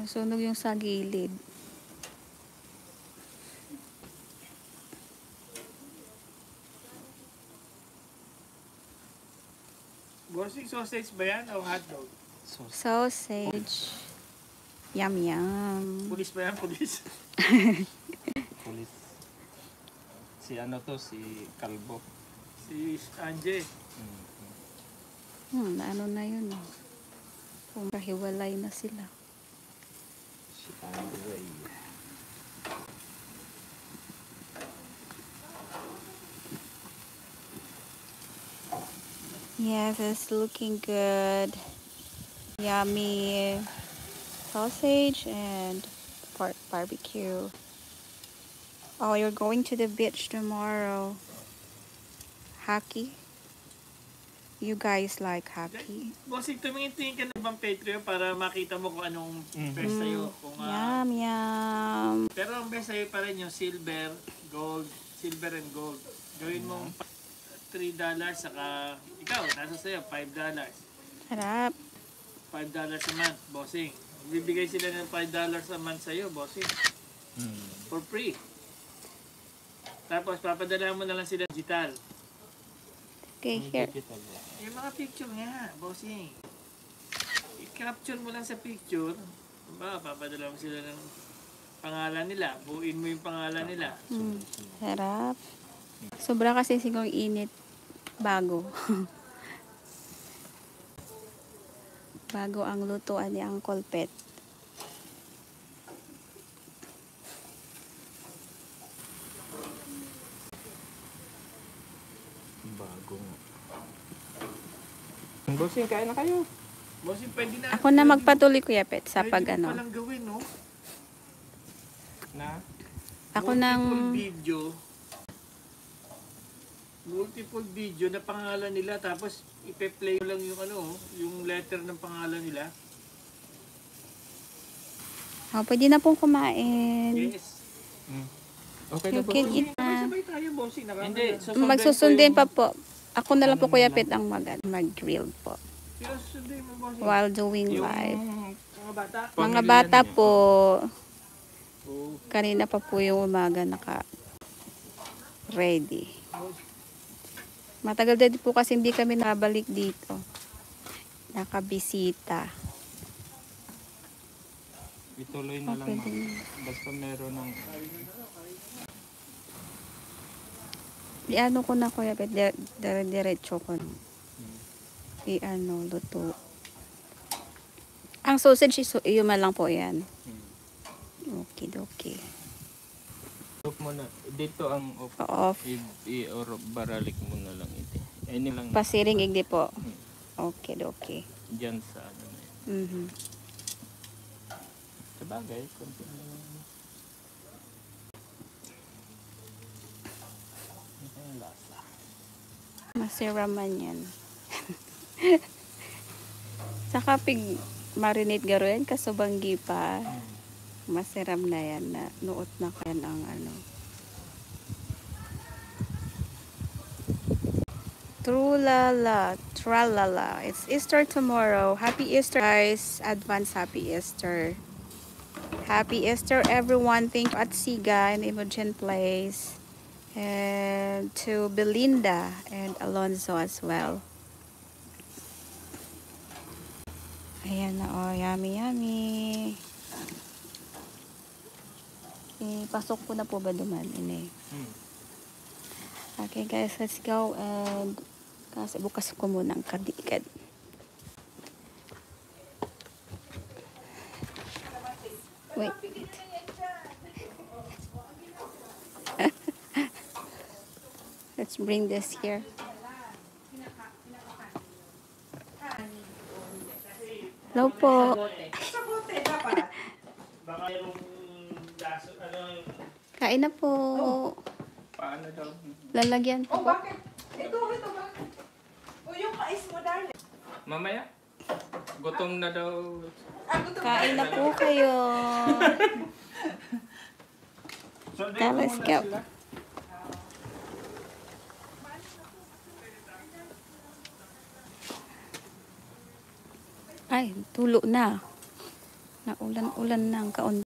Sunog yung sa gilid. Bossing, sausage ba yan o hotdog? Sausage. Yum, yum. Pulis ba yan? Pulis? Pulis. Si ano to, si Kalbo. Si Anje. Ano na yun. Kung kahiwalay na sila. Si Andre. Yes, it's looking good. Yummy sausage and pork barbecue. Oh, you're going to the beach tomorrow. Hockey? You guys like hockey? Bossing, tumingin-tingin ka na bang Patreon para makita mo kung anong best sa'yo. Kung, Yum, yum. pero ang best sa'yo pa rin yung silver, gold, silver and gold. Gawin mo $3 saka ikaw, nasa sa'yo, $5. Sarap. $5 a month, bossing. Bibigay sila ng $5 a month sa'yo, bossing. For free. Tapos papadala mo na lang sila digital. Okay, here. Yung mga picture nga, bossing. I-capture mo lang sa picture. Diba, papadala mo sila ng pangalan nila. Buuin mo yung pangalan nila. Sarap. Sobra kasi siguro init. Bago. Bago ang lutuan ni Uncle Pet. Bago nga. Bossing, kain na kayo. Bossing, pwede na. Ako na magpatuloy, Kuya Pet, sa pag Pwede ano. palang gawin, no? Na? Ako nang... Multiple video na pangalan nila, tapos ipe-play lang yung ano, yung letter ng pangalan nila. Oh, pwede na pong kumain. Yes. Okay na You ba? can eat na. Sabay tayo, bossing. Hindi, Magsusundin pa po. Ako na lang po, Kuya Pet, ang mag-grill po. Susundin mo, bossing. While doing live. Mga bata. Mga bata po, kanina pa po yung umaga naka-ready. Matagal din po kasi hindi kami nabalik dito. Nakabisita. Ituloy na lang. Basta meron ng... Ano ko na, Kuya Pet, diretso ko na. Luto. Ang sausage, iuman lang po yan. Okay, okay. Off mo na. Dito ang off. Off. Or baralik mo na lang ito. Any lang. Pasiring igdi po. Okay, okay. Diyan sa ano na yun. Sa bagay, konti na lang. Ito yung lasa. Masiraman yan. Saka pig marinate garo yan, kasubanggi pa. Masiram na yan na nuot na kayan ang ano. Trulala, tralala. It's Easter tomorrow. Happy Easter, guys. Advance happy Easter. Happy Easter, everyone. Thank you at Siga and Imogen Place. And to Belinda and Alonzo as well. Ayan na, oh. Yummy, yummy. Pasok ko na po ba duman? Okay guys, let's go. And kasi bukas ko muna ang kadikad. Wait. Let's bring this here. Hello po. Baka yung daso, Kain na po. Paano daw? Lalagyan po. Bakit? Ito, bakit? O yung mais mo, darling. Mamaya? Gutom na daw. Kain na po kayo. Let's go. Ay, tulo na. Naulan-ulan ng kaunti.